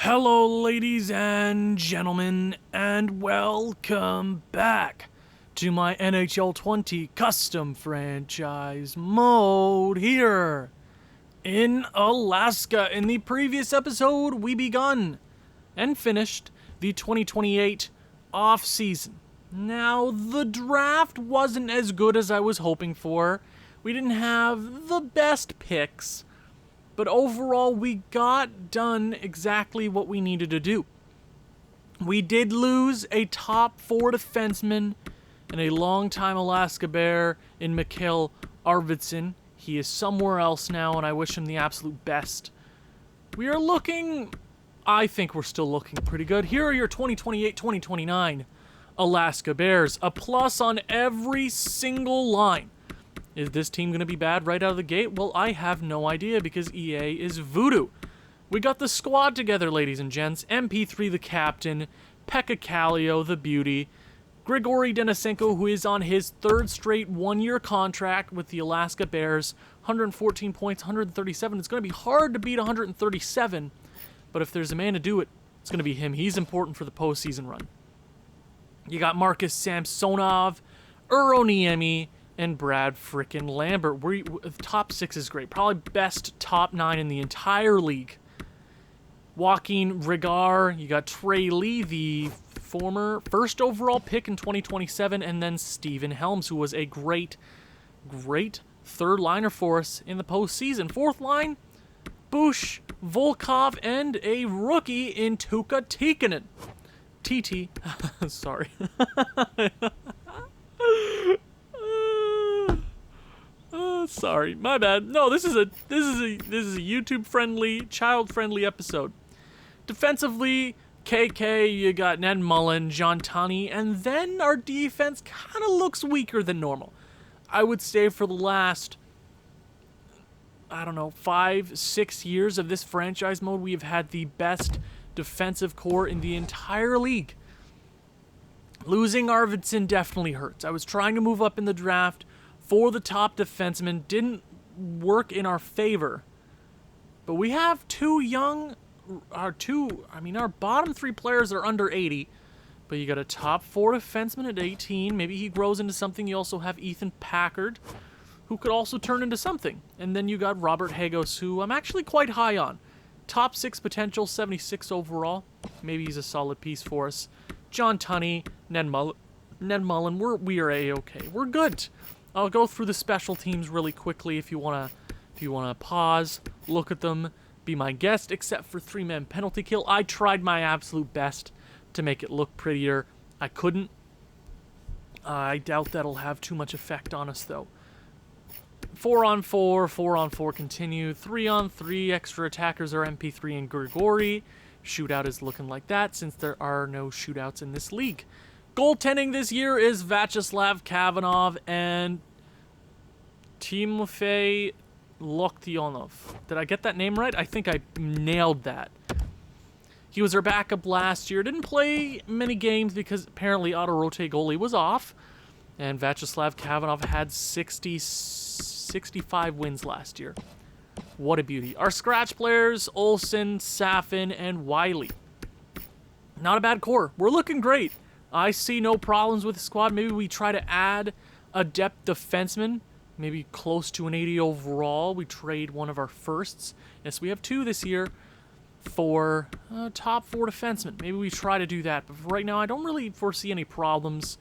Hello, ladies and gentlemen, and welcome back to my NHL 20 custom franchise mode here in Alaska. In the previous episode, we begun and finished the 2028 off-season. Now, the draft wasn't as good as I was hoping for. We didn't have the best picks. But overall, we got done exactly what we needed to do. We did lose a top 4 defenseman and a longtime Alaska Bear in Mikhail Arvidsson. He is somewhere else now, and I wish him the absolute best. We are looking... I think we're still looking pretty good. Here are your 2028-2029 Alaska Bears. A plus on every single line. Is this team going to be bad right out of the gate? Well, I have no idea because EA is voodoo. We got the squad together, ladies and gents. MP3 the captain, Pekka Kallio the beauty, Grigory Denisenko, who is on his 3rd straight 1-year contract with the Alaska Bears, 114 points, 137. It's going to be hard to beat 137, but if there's a man to do it, it's going to be him. He's important for the postseason run. You got Marcus Samsonov, Euro Niemi, and Brad frickin' Lambert. Top 6 is great. Probably best top 9 in the entire league. Joaquin Regar. You got Trey Lee, the former 1st overall pick in 2027. And then Steven Helms, who was a great 3rd liner for us in the postseason. 4th line, Bush, Volkov, and a rookie in Tuukka Tikkanen. TT. Sorry. Sorry, my bad. No, this is a YouTube friendly, child friendly episode. Defensively, KK, you got Ned Mullen, John Tunney, and then our defense kind of looks weaker than normal. I would say for the last, 5-6 years of this franchise mode, we have had the best defensive core in the entire league. Losing Arvidsson definitely hurts. I was trying to move up in the draft for the top defenseman, didn't work in our favor. But we have our bottom 3 players are under 80. But you got a top 4 defenseman at 18. Maybe he grows into something. You also have Ethan Packard, who could also turn into something. And then you got Robert Hagos, who I'm actually quite high on. Top 6 potential, 76 overall. Maybe he's a solid piece for us. John Tunney, Ned Mullen, we are A-okay. We're good. I'll go through the special teams really quickly if you wanna pause, look at them, be my guest, except for 3-man penalty kill. I tried my absolute best to make it look prettier. I couldn't. I doubt that'll have too much effect on us though. 4-on-4, 4-on-4 continue. 3-on-3 extra attackers are MP3 and Grigori. Shootout is looking like that since there are no shootouts in this league. Goaltending this year is Vyacheslav Kavanov and Timofey Loktionov. Did I get that name right? I think I nailed that. He was our backup last year. Didn't play many games because apparently Auto-Rotate goalie was off. And Vyacheslav Kavanov had 65 wins last year. What a beauty. Our scratch players, Olsen, Safin, and Wiley. Not a bad core. We're looking great. I see no problems with the squad. Maybe we try to add a depth defenseman, maybe close to an 80 overall. We trade one of our firsts. Yes, we have 2 this year for top 4 defensemen. Maybe we try to do that. But for right now, I don't really foresee any problems.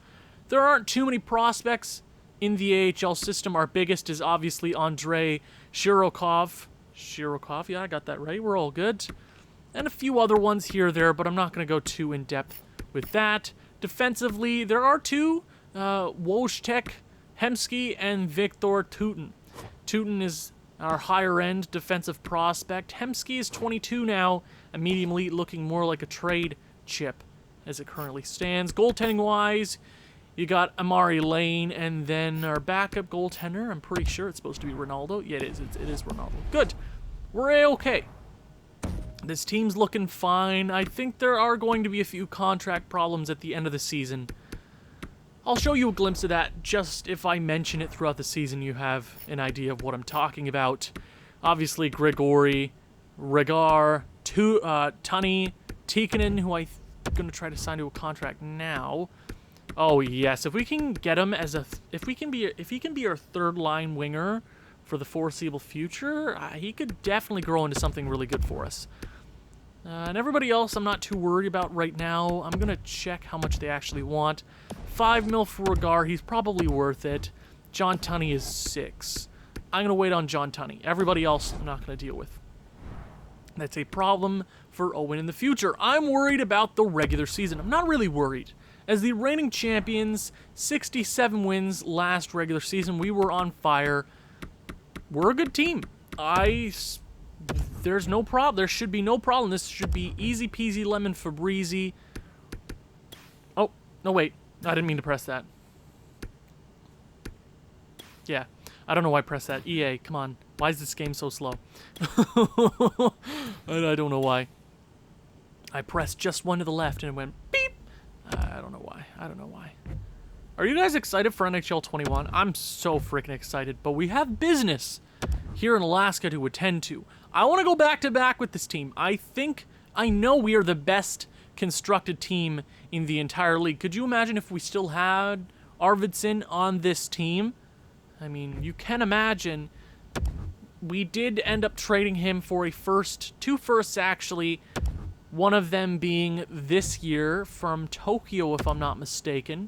There aren't too many prospects in the AHL system. Our biggest is obviously Andrei Shirokov. Shirokov, yeah, I got that right. We're all good. And a few other ones here or there, but I'm not going to go too in-depth with that. Defensively, there are 2, Wojtek Hemsky and Viktor Tutin. Tutin is our higher-end defensive prospect. Hemsky is 22 now, a medium elite looking more like a trade chip as it currently stands. Goaltending-wise, you got Amari Lane, and then our backup goaltender, I'm pretty sure it's supposed to be Ronaldo. Yeah, it is. It is Ronaldo. Good. We're A-okay. This team's looking fine. I think there are going to be a few contract problems at the end of the season. I'll show you a glimpse of that. Just if I mention it throughout the season, you have an idea of what I'm talking about. Obviously, Grigory, Regar, Tunney, Tikkanen, who I'm going to try to sign to a contract now. Oh yes, if we can get him as if he can be our third line winger for the foreseeable future, he could definitely grow into something really good for us. And everybody else I'm not too worried about right now. I'm going to check how much they actually want. 5 mil for Regar, he's probably worth it. John Tunney is 6. I'm going to wait on John Tunney. Everybody else I'm not going to deal with. That's a problem for Owen in the future. I'm worried about the regular season. I'm not really worried. As the reigning champions, 67 wins last regular season. We were on fire. We're a good team. There's no problem. There should be no problem. This should be easy peasy lemon Febreze. Oh, no, wait. I didn't mean to press that. Yeah, I don't know why I pressed that. EA, come on. Why is this game so slow? I don't know why. I pressed just one to the left and it went beep. I don't know why. I don't know why. Are you guys excited for NHL 21? I'm so freaking excited, but we have business here in Alaska to attend to. I want to go back-to-back with this team. I know we are the best constructed team in the entire league. Could you imagine if we still had Arvidsson on this team? I mean, you can imagine. We did end up trading him for two firsts actually, one of them being this year from Tokyo, if I'm not mistaken.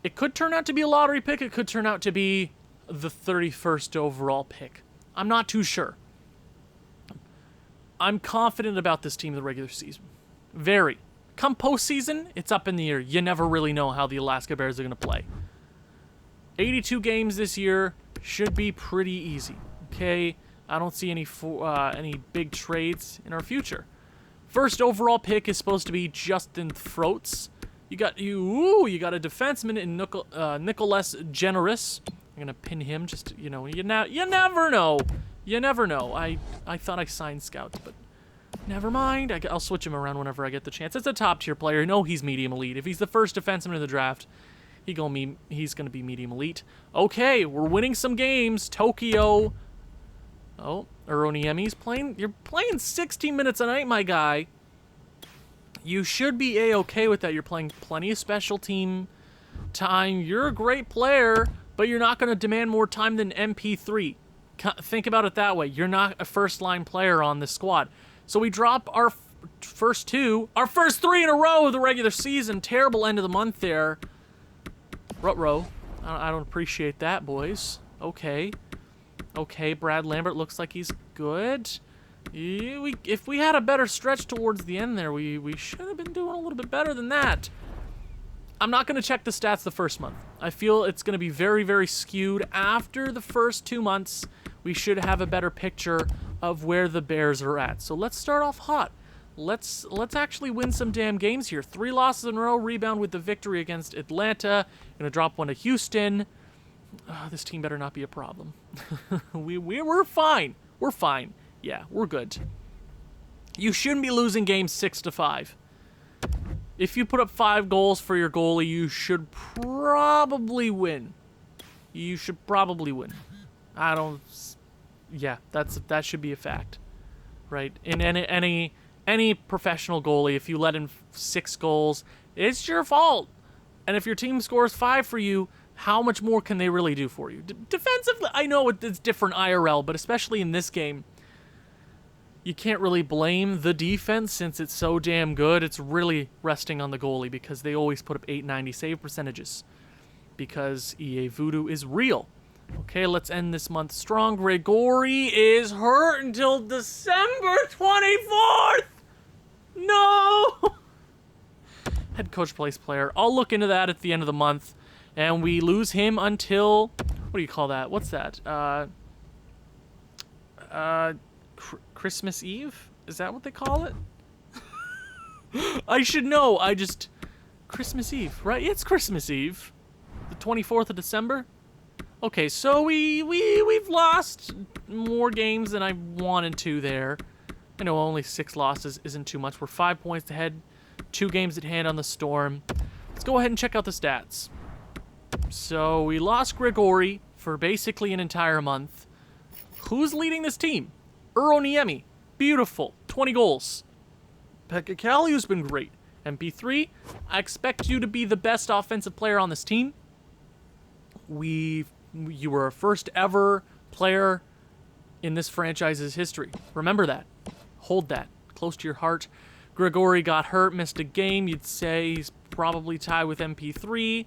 It could turn out to be a lottery pick. It could turn out to be the 31st overall pick. I'm not too sure. I'm confident about this team in the regular season. Very. Come postseason, it's up in the air. You never really know how the Alaska Bears are going to play. 82 games this year should be pretty easy. Okay, I don't see any big trades in our future. First overall pick is supposed to be Justin Throats. You got a defenseman in Nicholas Generous. I'm gonna pin him. Just you never know. You never know. I thought I signed scouts, but never mind. I'll switch him around whenever I get the chance. It's a top tier player. No, he's medium elite. If he's the first defenseman in the draft, he's gonna be medium elite. Okay, we're winning some games. Tokyo. Oh, Uroniemi's playing. You're playing 16 minutes a night, my guy. You should be A-okay with that. You're playing plenty of special team time. You're a great player, but you're not going to demand more time than MP3. Think about it that way. You're not a first-line player on this squad. So we drop our first 3 in a row of the regular season. Terrible end of the month there. Ruh-roh. I don't appreciate that, boys. Okay. Okay, Brad Lambert looks like he's good. If we had a better stretch towards the end there, we should have been doing a little bit better than that. I'm not going to check the stats the first month. I feel it's going to be very, very skewed. After the first 2 months, we should have a better picture of where the Bears are at. So let's start off hot. Let's actually win some damn games here. 3 losses in a row, rebound with the victory against Atlanta. Gonna drop one to Houston. This team better not be a problem. We're fine. We're fine. Yeah, we're good. You shouldn't be losing games 6-5. If you put up 5 goals for your goalie, you should probably win. You should probably win. Yeah, that should be a fact, right? In any professional goalie, if you let in 6 goals, it's your fault. And if your team scores 5 for you, how much more can they really do for you? Defensively, I know it's different IRL, but especially in this game, you can't really blame the defense since it's so damn good. It's really resting on the goalie because they always put up 890 save percentages because EA Voodoo is real. Okay, let's end this month strong. Gregory is hurt until December 24th! No! Head coach place player. I'll look into that at the end of the month. And we lose him until, what do you call that? What's that? Christmas Eve? Is that what they call it? I should know. Christmas Eve, right? It's Christmas Eve. The 24th of December. Okay, so we've lost more games than I wanted to there. I know only 6 losses isn't too much. We're 5 points ahead, 2 games at hand on the Storm. Let's go ahead and check out the stats. So we lost Gregory for basically an entire month. Who's leading this team? Uroniemi. Beautiful. 20 goals. Pekka Kallio's been great. MP3, I expect you to be the best offensive player on this team. You were our first ever player in this franchise's history. Remember that. Hold that close to your heart. Grigori got hurt, missed a game. You'd say he's probably tied with MP3.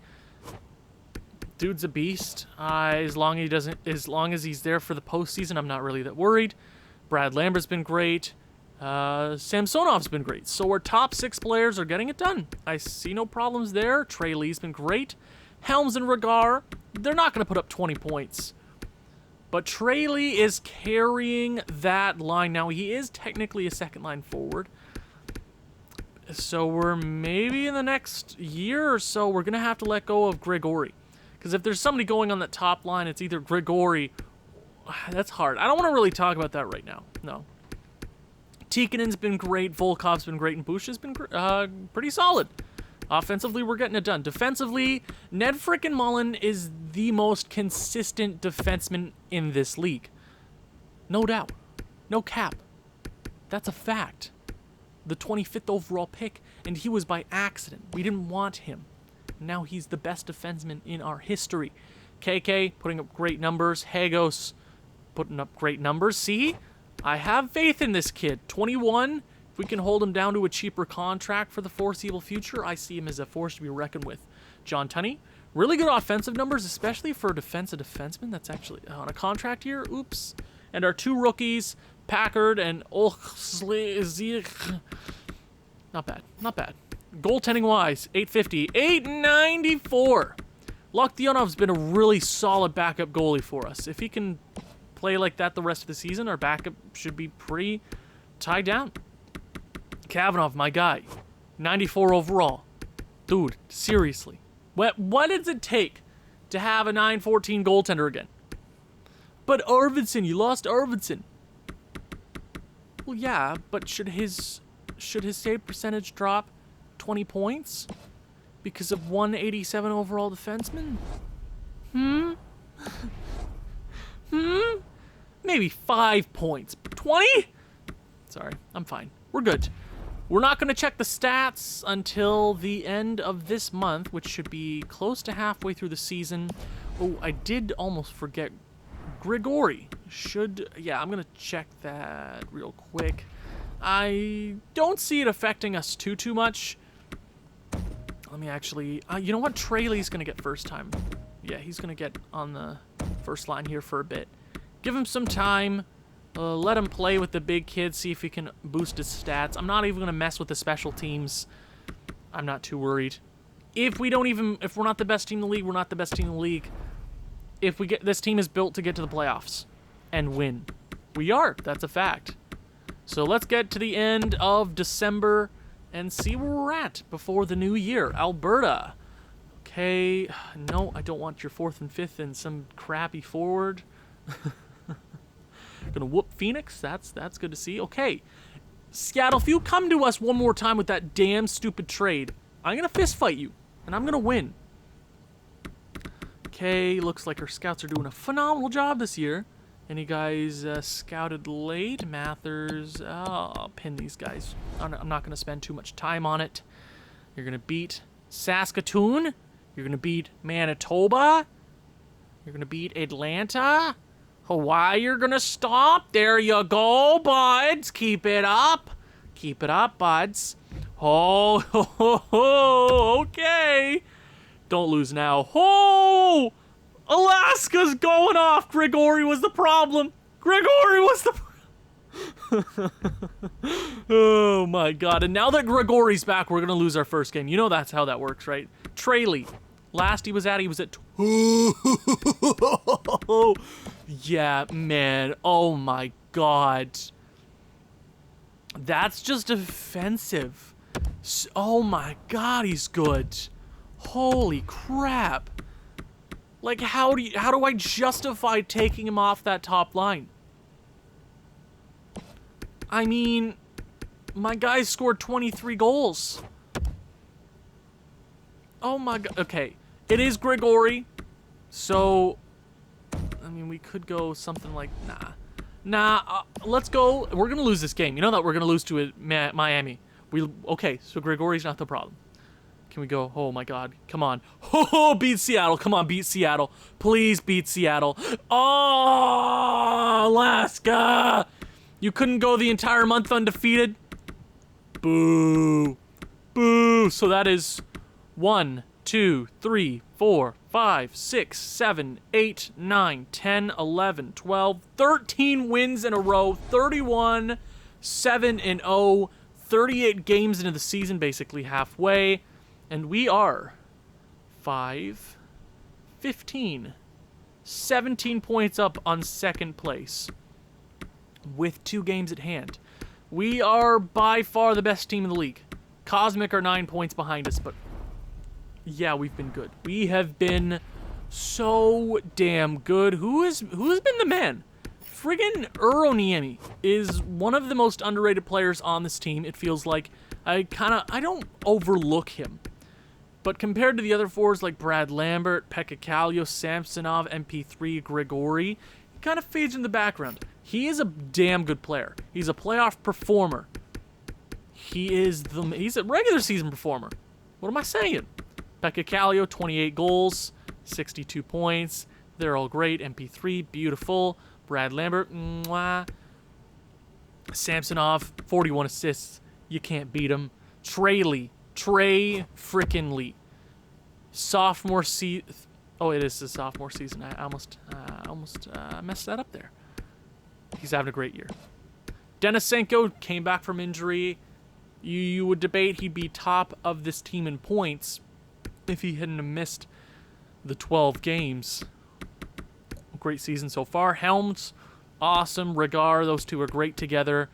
Dude's a beast. As long as he's there for the postseason, I'm not really that worried. Brad Lambert's been great. Samsonov's been great. So our top 6 players are getting it done. I see no problems there. Trey Lee's been great. Helms and Regar, they're not going to put up 20 points. But Trey Lee is carrying that line. Now, he is technically a second line forward. So we're maybe in the next year or so, we're going to have to let go of Grigori. Because if there's somebody going on that top line, it's either Grigori. That's hard. I don't want to really talk about that right now. No. Tikkanen's been great. Volkov's been great. And Bush's been pretty solid. Offensively, we're getting it done. Defensively, Ned frickin' Mullen is the most consistent defenseman in this league. No doubt. No cap. That's a fact. The 25th overall pick, and he was by accident. We didn't want him. Now he's the best defenseman in our history. KK putting up great numbers. Hagos putting up great numbers. See? I have faith in this kid. 21. If we can hold him down to a cheaper contract for the foreseeable future, I see him as a force to be reckoned with. John Tunney, really good offensive numbers, especially for a defensive defenseman that's actually on a contract here. Oops. And our 2 rookies, Packard and not bad. Not bad. Goaltending-wise, 850. 894. Loktionov's been a really solid backup goalie for us. If he can play like that the rest of the season, our backup should be pretty tied down. Kavanagh, my guy. 94 overall. Dude, seriously. What does it take to have a 914 goaltender again? But Arvidsson, you lost Arvidsson. Well, yeah, but should his save percentage drop 20 points because of 187 overall defenseman? Maybe 5 points. 20? Sorry, I'm fine. We're good. We're not going to check the stats until the end of this month, which should be close to halfway through the season. Oh, I did almost forget Grigori. Yeah, I'm going to check that real quick. I don't see it affecting us too much. Let me actually, you know what? Trey Lee's going to get first time. Yeah, he's going to get on the first line here for a bit. Give him some time. Let him play with the big kids, see if he can boost his stats. I'm not even going to mess with the special teams. I'm not too worried. If we're not the best team in the league, we're not the best team in the league. This team is built to get to the playoffs and win. We are. That's a fact. So let's get to the end of December and see where we're at before the new year. Alberta. Okay. No, I don't want your 4th and 5th and some crappy forward. Gonna whoop Phoenix. That's good to see. Okay. Seattle, if you come to us one more time with that damn stupid trade, I'm gonna fist fight you. And I'm gonna win. Okay, looks like our scouts are doing a phenomenal job this year. Any guys scouted late? Mathers. I'll pin these guys. I'm not going to spend too much time on it. You're going to beat Saskatoon. You're going to beat Manitoba. You're going to beat Atlanta. Hawaii, you're going to stop. There you go, buds. Keep it up. Keep it up, buds. Oh, okay. Don't lose now. Oh! Alaska's going off. Grigori was the problem. Oh my god. And now that Grigori's back, we're going to lose our first game. You know that's how that works, right? Trey Lee. Last he was at yeah, man. Oh my god. That's just offensive. Oh my god, he's good. Holy crap. Like, how do I justify taking him off that top line? I mean, my guy scored 23 goals. Oh my god. Okay, it is Grigori. So, I mean, we could go something like, nah. Nah, let's go. We're going to lose this game. You know that we're going to lose to Miami. Okay, so Grigori's not the problem. Can we go? Oh, my God. Come on. Oh, beat Seattle. Come on, beat Seattle. Please beat Seattle. Oh, Alaska. You couldn't go the entire month undefeated? Boo. Boo. So that is 1, 2, 3, 4, 5, 6, 7, 8, 9, 10, 11, 12, 13 wins in a row, 31, 7-0, 38 games into the season, basically halfway, and we are 5, 15, 17 points up on second place with 2 games at hand. We are by far the best team in the league. Cosmic are 9 points behind us, but yeah, we've been good. We have been so damn good. Who's been the man? Friggin' Niemi is one of the most underrated players on this team. It feels like I don't overlook him. But compared to the other fours like Brad Lambert, Pekka Kallio, Samsonov, MP3, Grigori, he kind of fades in the background. He is a damn good player. He's a playoff performer. He's a regular season performer. What am I saying? Pekka Kallio, 28 goals, 62 points. They're all great. MP3, beautiful. Brad Lambert, mwah. Samsonov, 41 assists. You can't beat him. Trey frickin' Lee. Sophomore season. Oh, it is the sophomore season. I almost messed that up there. He's having a great year. Denisenko came back from injury. You would debate he'd be top of this team in points if he hadn't missed the 12 games. Great season so far. Helms, awesome. Regar, those two are great together.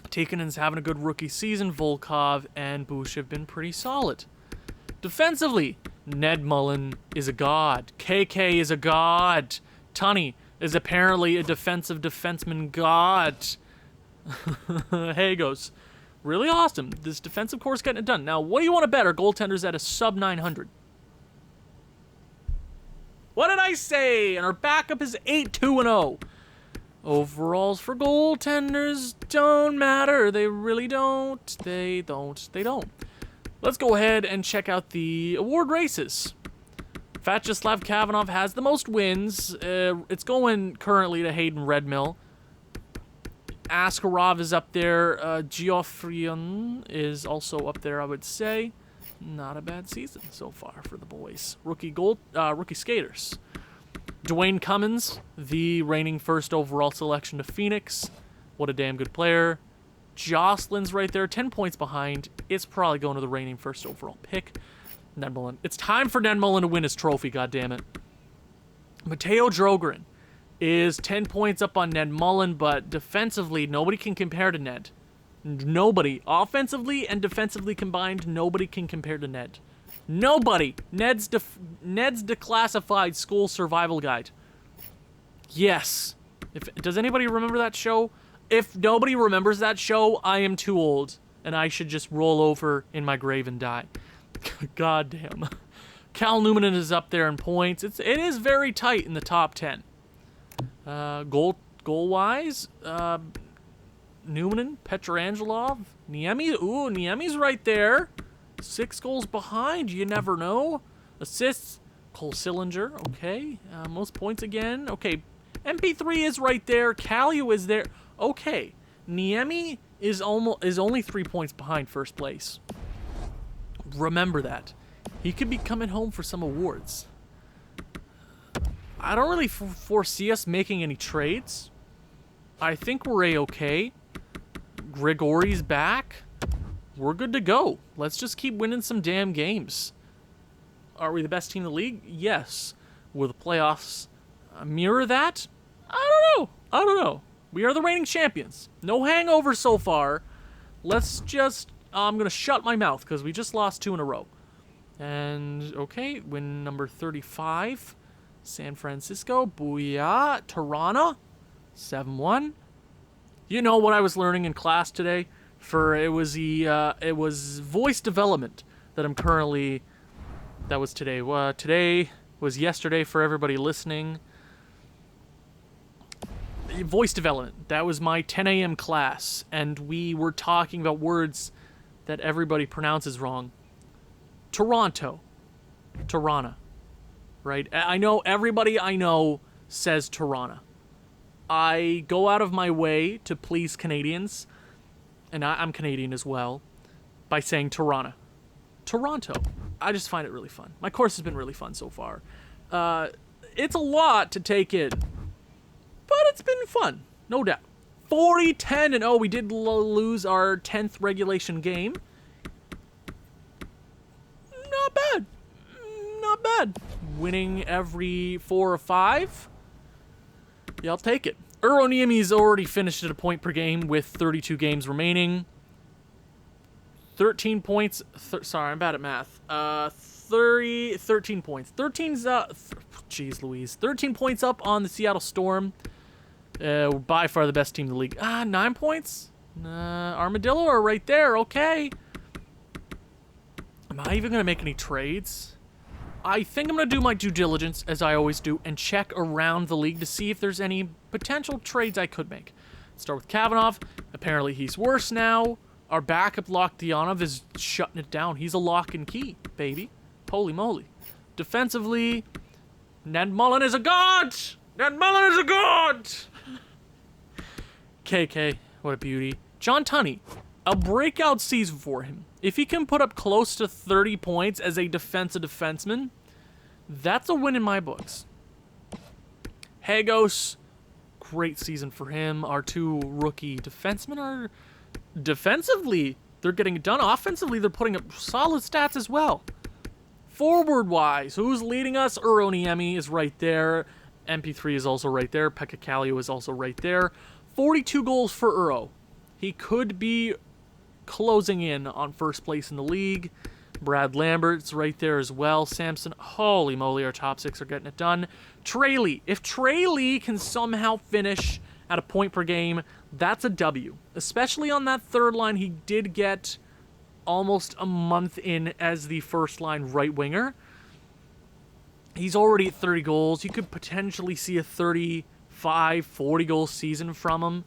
Tikkanen's having a good rookie season. Volkov and Bush have been pretty solid. Defensively, Ned Mullen is a god. KK is a god. Tunney is apparently a defensive defenseman god. Hagos. Really awesome. This defensive core is getting it done. Now, what do you want to bet? Our goaltender's at a sub 900. What did I say? And our backup is 8-2-0. Overalls for goaltenders don't matter. They really don't. They don't. Let's go ahead and check out the award races. Vyacheslav Kavanov has the most wins. It's going currently to Hayden Redmill. Askarov is up there. Geoffrion is also up there, I would say. Not a bad season so far for the boys. Rookie skaters. Dwayne Cummins, the reigning first overall selection to Phoenix. What a damn good player. Jocelyn's right there, 10 points behind. It's probably going to the reigning first overall pick. Ned Mullen. It's time for Ned Mullen to win his trophy, goddammit. Mateo Drogren is 10 points up on Ned Mullen, but defensively, nobody can compare to Ned. Nobody. Offensively and defensively combined, nobody can compare to Ned. Nobody. Ned's Declassified School Survival Guide. Yes. Does anybody remember that show? If nobody remembers that show, I am too old, and I should just roll over in my grave and die. God damn. Cal Newman is up there in points. It is very tight in the top 10. Goal-wise, Newman, Petrangelov, Niemi. Ooh, Niemi's right there. 6 goals behind. You never know. Assists, Cole Sillinger. Okay. Most points again. Okay. MP3 is right there. Kallio is there. Okay. Niemi is only 3 points behind first place. Remember that. He could be coming home for some awards. I don't really foresee us making any trades. I think we're A-okay. Grigori's back. We're good to go. Let's just keep winning some damn games. Are we the best team in the league? Yes. Will the playoffs mirror that? I don't know. We are the reigning champions. No hangover so far. Let's just... I'm going to shut my mouth because we just lost 2 in a row. And, okay, win number 35. San Francisco. Booyah. Toronto. 7-1. You know what I was learning in class today? It was voice development that I'm currently... That was today. Today was yesterday for everybody listening. voice development. That was my 10 a.m. class, and we were talking about words that everybody pronounces wrong. Toronto. Tirana. Right? I know everybody I know says Tirana. I go out of my way to please Canadians, and I'm Canadian as well, by saying Tirana. Toronto. I just find it really fun. My course has been really fun so far. It's a lot to take in, but it's been fun, no doubt. 40-10-0. We did lose our 10th regulation game. Not bad. Not bad. Winning every 4 or 5. Yeah, I'll take it. Uroniemi's already finished at a point per game with 32 games remaining. 13 points. Sorry, I'm bad at math. 13 points. 13's jeez Louise. 13 points up on the Seattle Storm. By far the best team in the league. 9 points? Armadillo are right there. Okay. Am I even going to make any trades? I think I'm going to do my due diligence, as I always do, and check around the league to see if there's any potential trades I could make. Start with Kavanagh. Apparently he's worse now. Our backup lock, Dionov, is shutting it down. He's a lock and key, baby. Holy moly. Defensively, Ned Mullen is a god! Ned Mullen is a god! KK, what a beauty. John Tunney, a breakout season for him. If he can put up close to 30 points as a defensive defenseman, that's a win in my books. Hagos, great season for him. Our 2 rookie defensemen are defensively, they're getting it done. Offensively, they're putting up solid stats as well. Forward-wise, who's leading us? Uroniemi is right there. MP3 is also right there. Pekka Kallio is also right there. 42 goals for Uro. He could be closing in on first place in the league. Brad Lambert's right there as well. Samson, holy moly, our top 6 are getting it done. Trey Lee. If Trey Lee can somehow finish at a point per game, that's a W. Especially on that third line, he did get almost a month in as the first line right winger. He's already at 30 goals. You could potentially see a 35, 40 goal season from him.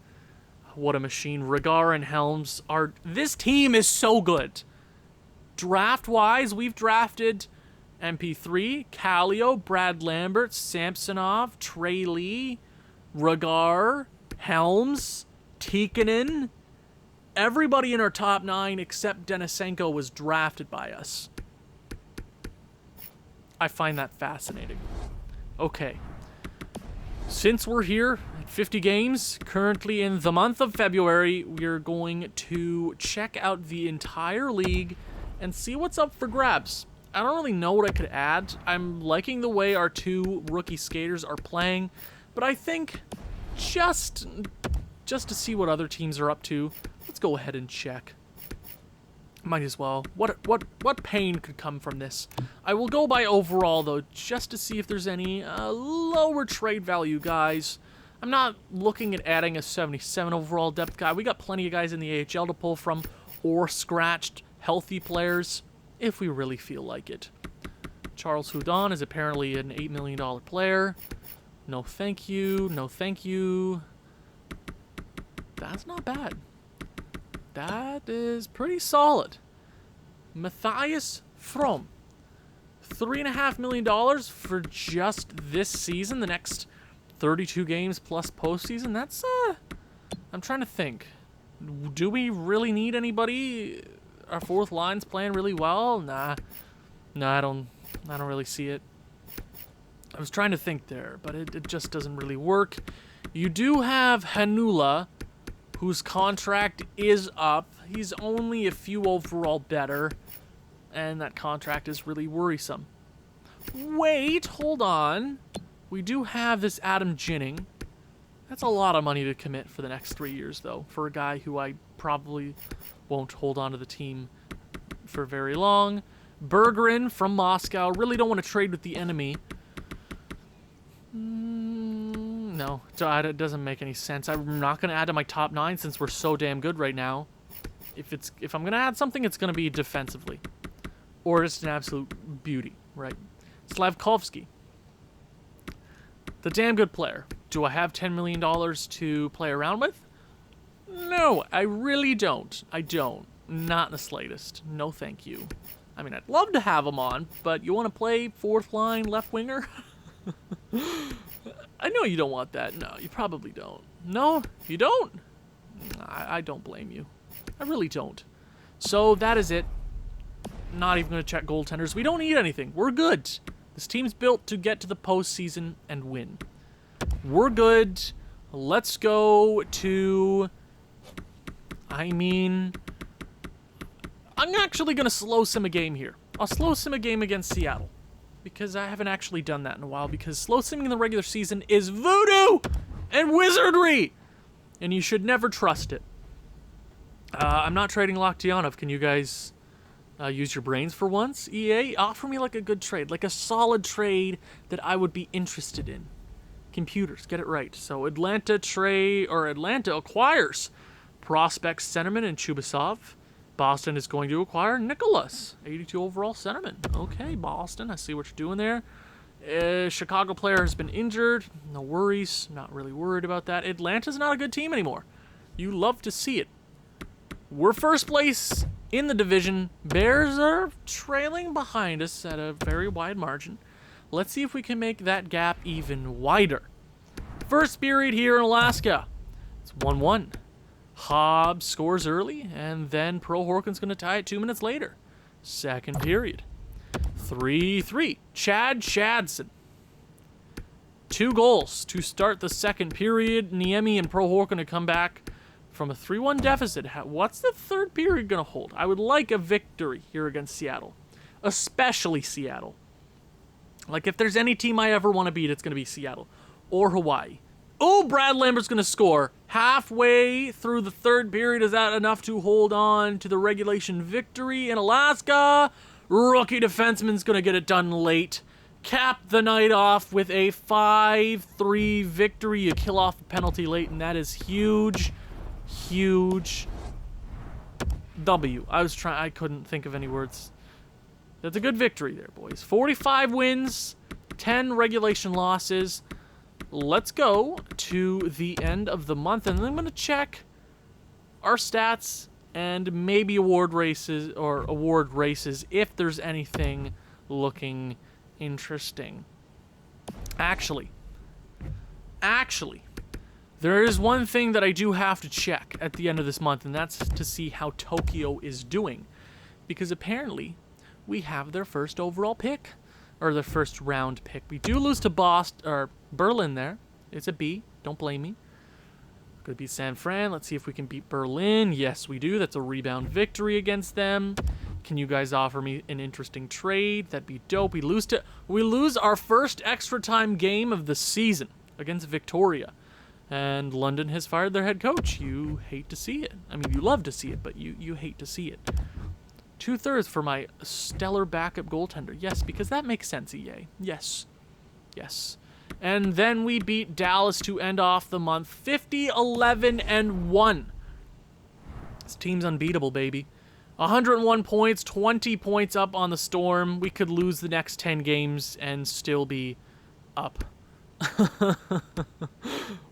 What a machine. Regar and Helms are... This team is so good. Draft-wise, we've drafted MP3, Kallio, Brad Lambert, Samsonov, Trey Lee, Regar, Helms, Tikkanen. Everybody in our top 9 except Denisenko was drafted by us. I find that fascinating. Okay. Since we're here at 50 games, currently in the month of February, we're going to check out the entire league and see what's up for grabs. I don't really know what I could add. I'm liking the way our 2 rookie skaters are playing, but I think just to see what other teams are up to, let's go ahead and check. Might as well. What pain could come from this? I will go by overall, though, just to see if there's any lower trade value guys. I'm not looking at adding a 77 overall depth guy. We got plenty of guys in the AHL to pull from, or scratched, healthy players, if we really feel like it. Charles Houdon is apparently an $8 million player. No thank you, no thank you. That's not bad. That is pretty solid. Matthias From. $3.5 million for just this season, the next 32 games plus postseason. That's, I'm trying to think. Do we really need anybody? Our 4th line's playing really well? Nah. No, I don't really see it. I was trying to think there, but it just doesn't really work. You do have Hanula, whose contract is up. He's only a few overall better, and that contract is really worrisome. Wait, hold on. We do have this Adam Ginning. That's a lot of money to commit for the next 3 years, though, for a guy who I probably won't hold on to the team for very long. Bergerin from Moscow. Really don't want to trade with the enemy. No, it doesn't make any sense. I'm not going to add to my top 9 since we're so damn good right now. If I'm going to add something, it's going to be defensively. Or just an absolute beauty, right? Slavkovsky. The damn good player. Do I have $10 million to play around with? No, I really don't. I don't. Not in the slightest. No thank you. I mean, I'd love to have him on, but you want to play fourth line left winger? I know you don't want that. No, you probably don't. No, you don't? I don't blame you. I really don't. So that is it. Not even going to check goaltenders. We don't need anything. We're good. This team's built to get to the postseason and win. We're good. Let's go to... I'm actually going to slow sim a game here. I'll slow sim a game against Seattle. Because I haven't actually done that in a while. Because slow simming in the regular season is voodoo and wizardry. And you should never trust it. I'm not trading Lockdownov. Can you guys use your brains for once? EA, offer me like a good trade. Like a solid trade that I would be interested in. Computers, get it right. So Atlanta acquires prospects centerman and Chubasov. Boston is going to acquire Nicholas, 82 overall centerman. Okay, Boston, I see what you're doing there. Chicago player has been injured. No worries. Not really worried about that. Atlanta's not a good team anymore. You love to see it. We're first place in the division. Bears are trailing behind us at a very wide margin. Let's see if we can make that gap even wider. First period here in Alaska. It's 1-1. Hobbs scores early, and then Pro-Horkin's going to tie it 2 minutes later. Second period. 3-3. Chad Chadson. 2 goals to start the second period. Niemi and Pro-Horkin to come back from a 3-1 deficit. What's the third period going to hold? I would like a victory here against Seattle. Especially Seattle. Like, if there's any team I ever want to beat, it's going to be Seattle. Or Hawaii. Oh, Brad Lambert's going to score. Halfway through the third period, is that enough to hold on to the regulation victory in Alaska? Rookie defenseman's going to get it done late. Cap the night off with a 5-3 victory. You kill off a penalty late, and that is huge. Huge. W. I couldn't think of any words. That's a good victory there, boys. 45 wins, 10 regulation losses. Let's go to the end of the month, and then I'm going to check our stats and maybe award races if there's anything looking interesting. Actually, there is one thing that I do have to check at the end of this month, and that's to see how Tokyo is doing. Because apparently, we have their first overall pick. Or their first round pick. We do lose to Berlin there. It's a B. Don't blame me. Could beat San Fran. Let's see if we can beat Berlin. Yes, we do. That's a rebound victory against them. Can you guys offer me an interesting trade? That'd be dope. We lose our first extra time game of the season against Victoria. And London has fired their head coach. You hate to see it. I mean, you love to see it, but you hate to see it. 2/3 for my stellar backup goaltender. Yes, because that makes sense, EA. Yes. Yes. And then we beat Dallas to end off the month 50-11-1. This team's unbeatable, baby. 101 points, 20 points up on the Storm. We could lose the next 10 games and still be up.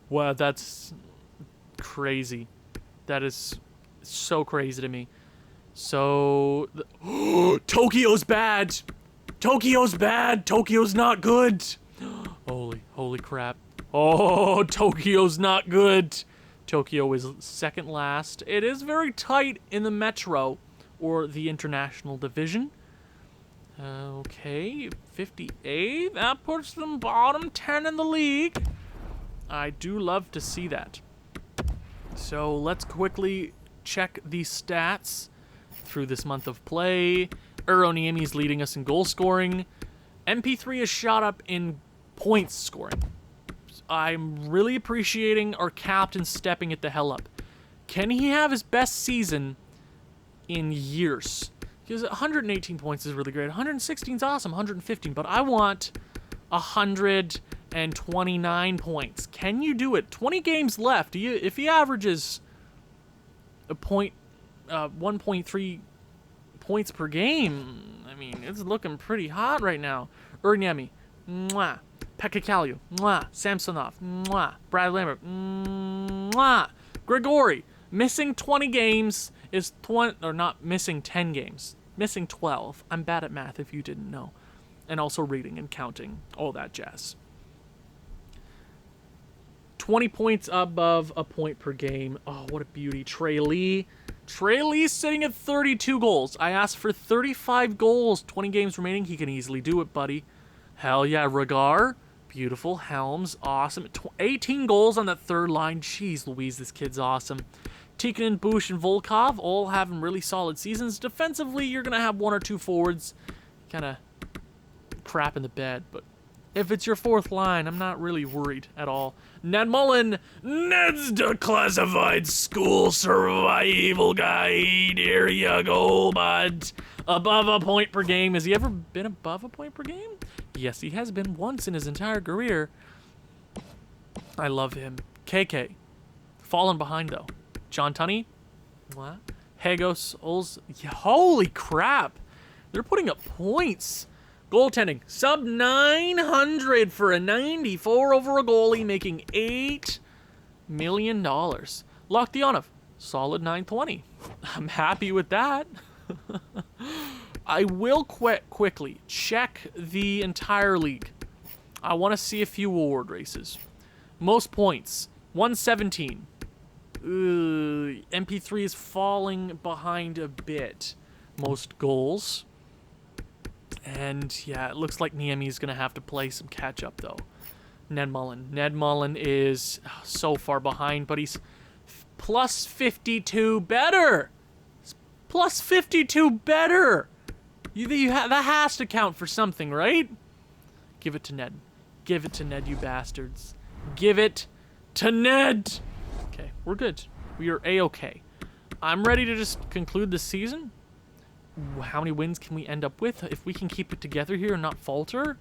Wow, that's crazy. That is so crazy to me. So, Tokyo's bad. Tokyo's bad. Tokyo's not good. Holy crap. Oh, Tokyo's not good. Tokyo is second last. It is very tight in the Metro, or the International Division. Okay, 58. That puts them bottom 10 in the league. I do love to see that. So, let's quickly check the stats through this month of play. Niemi's leading us in goal scoring. MP3 is shot up in points scoring. I'm really appreciating our captain stepping it the hell up. Can he have his best season in years? Because 118 points is really great. 116 is awesome. 115, but I want 129 points. Can you do it? 20 games left. If he averages a 1.3 points per game, I mean, it's looking pretty hot right now. Niemi, mwah. Pekka Kalju, mwah. Samsonov, mwah. Brad Lambert, mwah. Grigori, missing 20 games is 20, or not missing 10 games, missing 12. I'm bad at math if you didn't know. And also reading and counting, all that jazz. 20 points above a point per game. Oh, what a beauty. Trey Lee. Trey Lee's sitting at 32 goals. I asked for 35 goals. 20 games remaining. He can easily do it, buddy. Hell yeah. Regar. Beautiful. Helms. Awesome. 18 goals on that third line. Jeez Louise, this kid's awesome. Tikkanen, Bush, and Volkov all having really solid seasons. Defensively, you're going to have one or two forwards kind of crap in the bed, but if it's your fourth line, I'm not really worried at all. Ned Mullen, Ned's Declassified School Survival Guide. Here you go, bud. Above a point per game. Has he ever been above a point per game? Yes, he has been once in his entire career. I love him. KK. Fallen behind, though. John Tunney. What? Hagos. Ols. Yeah, holy crap. They're putting up points. Goaltending, sub 900 for a 94 over a goalie, making $8 million. Loktionov, solid 920. I'm happy with that. I will quickly check the entire league. I want to see a few award races. Most points, 117. MP3 is falling behind a bit. Most goals. And, yeah, it looks like Niemi's going to have to play some catch-up, though. Ned Mullen. Ned Mullen is so far behind, but he's plus 52 better. Plus 52 better. That has to count for something, right? Give it to Ned. Give it to Ned, you bastards. Give it to Ned. Okay, we're good. We are A-okay. I'm ready to just conclude the season. How many wins can we end up with? If we can keep it together here and not falter,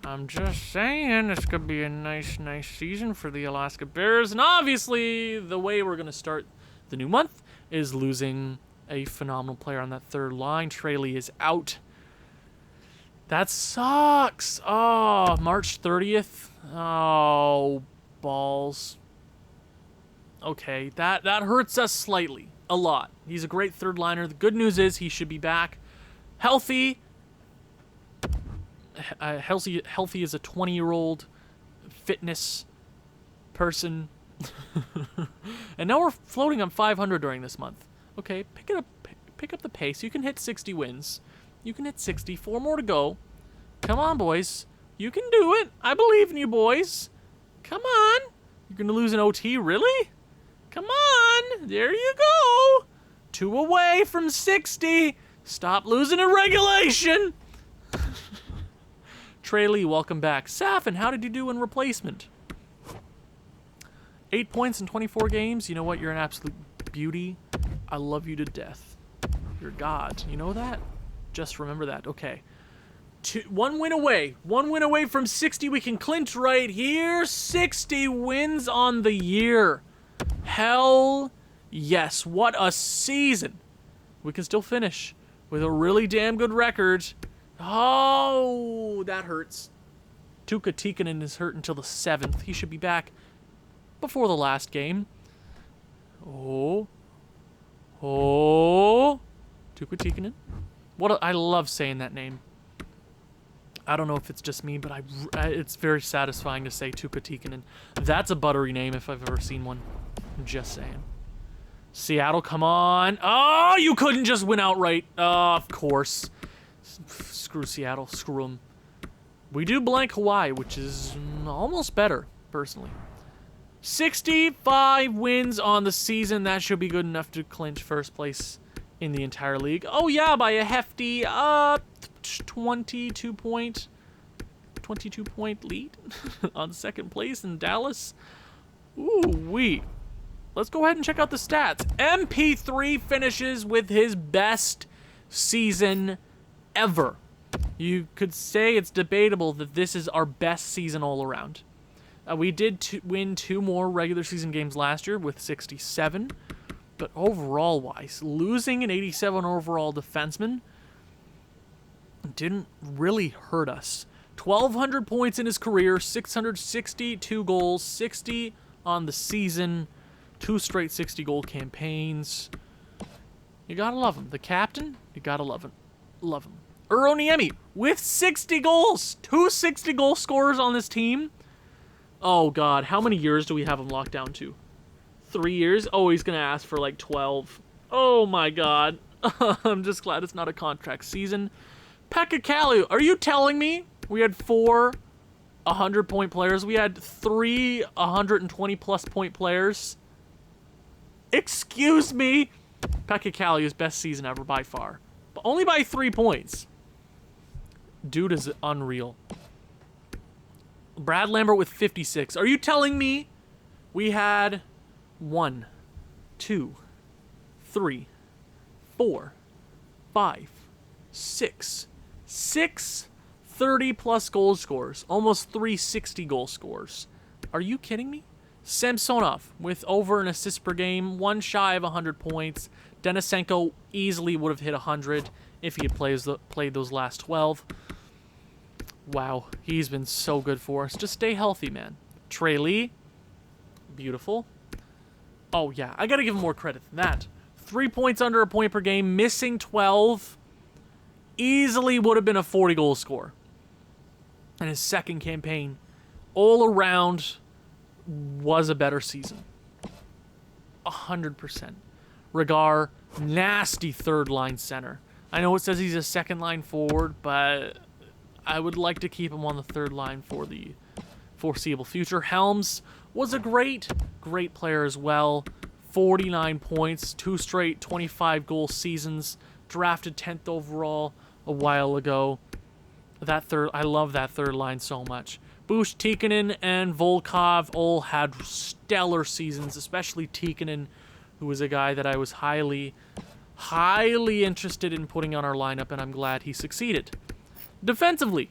I'm just saying this could be a nice season for the Alaska Bears. And obviously, the way we're going to start the new month is losing a phenomenal player on that third line. Trey Lee is out. That sucks. Oh, March 30th. Oh, balls. Okay, that hurts us slightly. A lot. He's a great third liner. The good news is he should be back healthy. Healthy as a 20-year-old fitness person. And now we're floating on 500 during this month. Okay, pick up the pace. You can hit 60 wins. You can hit 60. 4 more to go. Come on, boys. You can do it. I believe in you, boys. Come on. You're going to lose an OT, really? Come on, there you go. 2 away from 60. Stop losing in regulation. Trey Lee, welcome back. Safin, how did you do in replacement? 8 points in 24 games. You know what? You're an absolute beauty. I love you to death. You're God. You know that? Just remember that. Okay. 1 win away. 1 win away from 60. We can clinch right here. 60 wins on the year. Hell yes. What a season. We can still finish with a really damn good record. Oh, that hurts. Tuukka Tikkanen is hurt until the 7th. He should be back before the last game. Oh. Tuukka Tikkanen. I love saying that name. I don't know if it's just me, but it's very satisfying to say Tuukka Tikkanen. That's a buttery name if I've ever seen one. I'm just saying. Seattle, come on. Oh, you couldn't just win outright. Of course. Screw Seattle. Screw them. We do blank Hawaii, which is almost better, personally. 65 wins on the season. That should be good enough to clinch first place in the entire league. Oh, yeah, by a hefty 22-point lead on second place in Dallas. Ooh-wee. Let's go ahead and check out the stats. MP3 finishes with his best season ever. You could say it's debatable that this is our best season all around. We did win 2 more regular season games last year with 67. But overall-wise, losing an 87 overall defenseman didn't really hurt us. 1,200 points in his career, 662 goals, 60 on the season, 2 straight 60-goal campaigns. You gotta love him. The captain, you gotta love him. Love him. Uroniemi with 60 goals. 2 60-goal scorers on this team. Oh, God. How many years do we have him locked down to? 3 years? Oh, he's going to ask for like 12. Oh, my God. I'm just glad it's not a contract season. Pekka Kalu, are you telling me we had 4 100-point players? We had 3 120-plus point players? Excuse me? Pekka Kalu's best season ever by far. But only by 3 points. Dude is unreal. Brad Lambert with 56. Are you telling me we had 1, 2, 3, 4, 5, 6, 30-plus goal scorers. Almost 360 goal scorers. Are you kidding me? Samsonov with over an assist per game, 1 shy of 100 points. Denisenko easily would have hit 100 if he had played those last 12. Wow, he's been so good for us. Just stay healthy, man. Trey Lee, beautiful. Oh, yeah, I got to give him more credit than that. 3 points under a point per game, missing 12. Easily would have been a 40-goal score. And his second campaign, all around, was a better season. 100%. Regar, nasty third-line center. I know it says he's a second-line forward, but I would like to keep him on the third line for the foreseeable future. Helms was a great player as well. 49 points, 2 straight 25-goal seasons. Drafted 10th overall a while ago. I love that third line so much. Bush, Tikkanen, and Volkov all had stellar seasons, especially Tikkanen, who was a guy that I was highly interested in putting on our lineup, and I'm glad he succeeded. Defensively,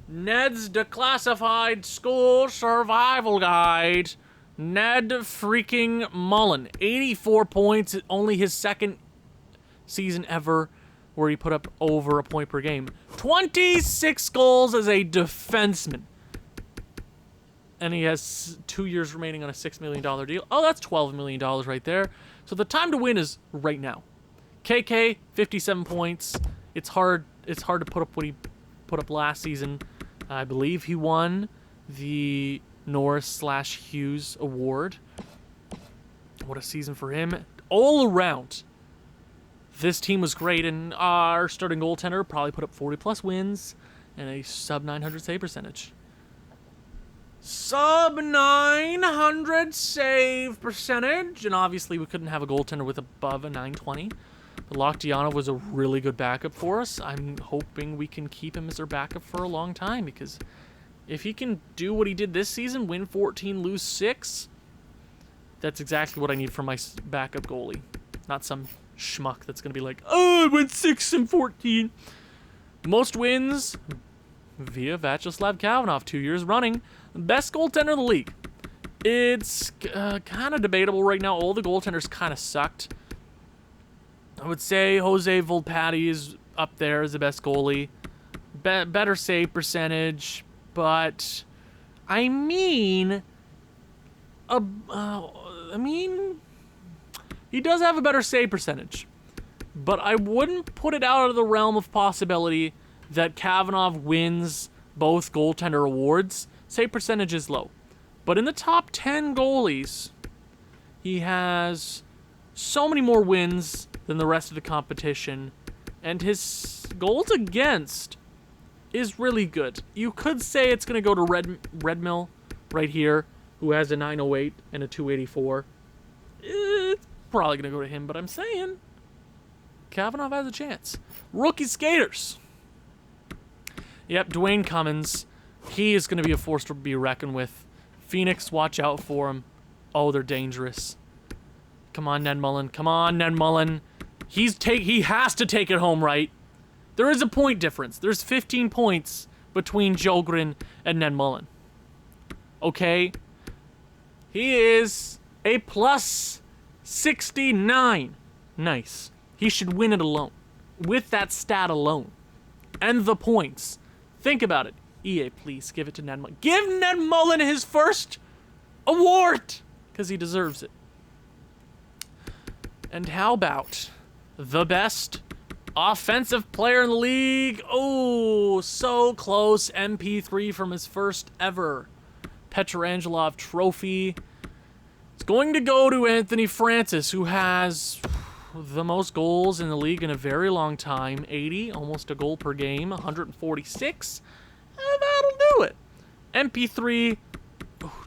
NED'S Declassified School Survival Guide. Ned freaking Mullen, 84 points, only his second season ever where he put up over a point per game. 26 goals as a defenseman. And he has 2 years remaining on a $6 million deal. Oh, that's $12 million right there. So the time to win is right now. KK, 57 points. It's hard to put up what he put up last season. I believe he won the Norris/Hughes Award. What a season for him. All around, this team was great, and our starting goaltender probably put up 40-plus wins and a sub-900 save percentage. Sub-900 save percentage, and obviously we couldn't have a goaltender with above a 920. But Lockdiana was a really good backup for us. I'm hoping we can keep him as our backup for a long time, because if he can do what he did this season, win 14, lose 6, that's exactly what I need for my backup goalie. Not some schmuck that's going to be like, oh, I went 6 and 14. Most wins via Vyacheslav Kavanov, 2 years running. Best goaltender in the league. It's kind of debatable right now. All the goaltenders kind of sucked. I would say Jose Volpatti is up there as the best goalie. Better save percentage, but I mean, he does have a better save percentage, but I wouldn't put it out of the realm of possibility that Kavanov wins both goaltender awards. Save percentage is low, but in the top 10 goalies, he has so many more wins than the rest of the competition, and his goals against is really good. You could say it's going to go to Redmill right here, who has a 908 and a 284. It's probably going to go to him, but I'm saying Kavanov has a chance. Rookie skaters. Yep, Dwayne Cummins. He is going to be a force to be reckoned with. Phoenix, watch out for him. Oh, they're dangerous. Come on, Ned Mullen. Come on, Ned Mullen. He has to take it home, right? There is a point difference. There's 15 points between Jogren and Ned Mullen. Okay? He is a plus 69. Nice. He should win it alone. With that stat alone. And the points. Think about it. EA, please give it to Ned Mullen. Give Ned Mullen his first award! Because he deserves it. And how about the best offensive player in the league? Oh, so close. MP3 from his first ever Petrangelov trophy. It's going to go to Anthony Francis, who has the most goals in the league in a very long time. 80, almost a goal per game. 146. That'll do it. MP3, oh,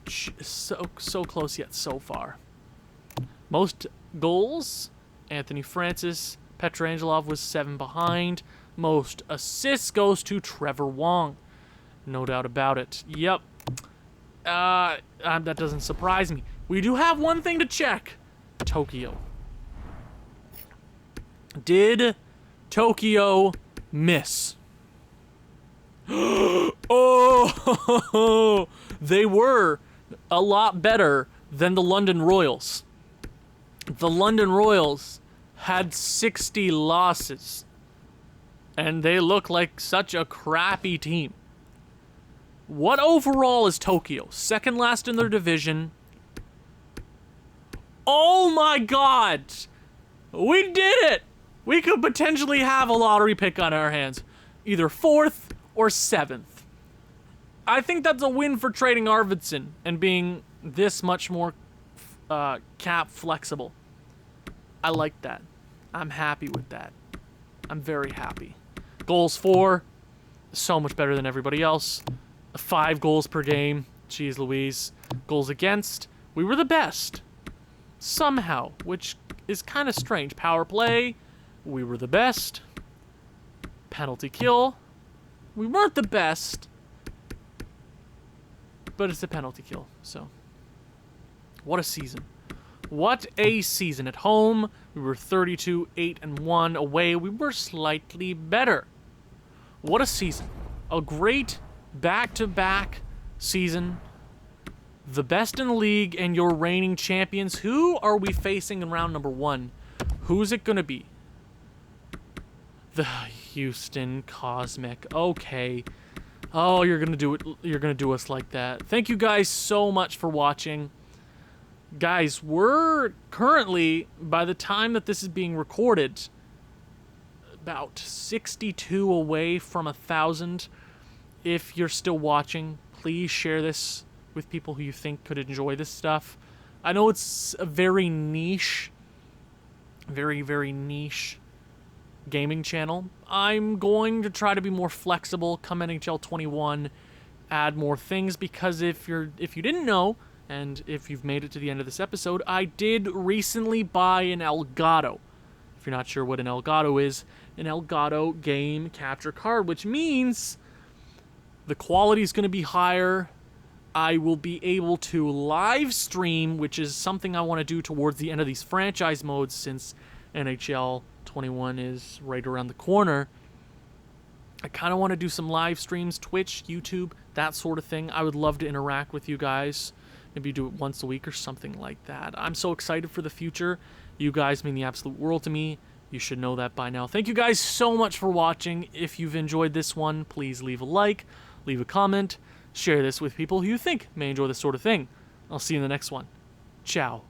so close yet so far. Most goals, Anthony Francis. Petrangelov was 7 behind. Most assists goes to Trevor Wong. No doubt about it. Yep. That doesn't surprise me. We do have one thing to check. Tokyo. Did Tokyo miss? Oh, they were a lot better than the London Royals. The London Royals had 60 losses, and they look like such a crappy team. What overall is Tokyo? Second last in their division. Oh my God! We did it! We could potentially have a lottery pick on our hands. Either 4th or 7th. I think that's a win for trading Arvidsson and being this much more cap flexible. I like that. I'm happy with that. I'm very happy. Goals for, so much better than everybody else. 5 goals per game. Jeez Louise. Goals against, we were the best. Somehow, which is kind of strange. Power play, we were the best. Penalty kill, we weren't the best. But it's a penalty kill, so. What a season. What a season. At home, we were 32-8-1. Away, we were slightly better. What a season. A great back-to-back season. The best in the league and your reigning champions. Who are we facing in round number 1? Who's it going to be? The Houston Cosmic. Okay. Oh, you're going to do it. You're going to do us like that. Thank you guys so much for watching. Guys, we're currently, by the time that this is being recorded, about 62 away from 1,000. If you're still watching, please share this with people who you think could enjoy this stuff. I know it's a very niche, very, very niche gaming channel. I'm going to try to be more flexible come NHL 21, add more things, because if you didn't know, and if you've made it to the end of this episode, I did recently buy an Elgato. If you're not sure what an Elgato is, an Elgato game capture card, which means the quality is going to be higher. I will be able to live stream, which is something I want to do towards the end of these franchise modes, since NHL 21 is right around the corner. I kind of want to do some live streams, Twitch, YouTube, that sort of thing. I would love to interact with you guys. Maybe do it once a week or something like that. I'm so excited for the future. You guys mean the absolute world to me. You should know that by now. Thank you guys so much for watching. If you've enjoyed this one, please leave a like, leave a comment, share this with people who you think may enjoy this sort of thing. I'll see you in the next one. Ciao.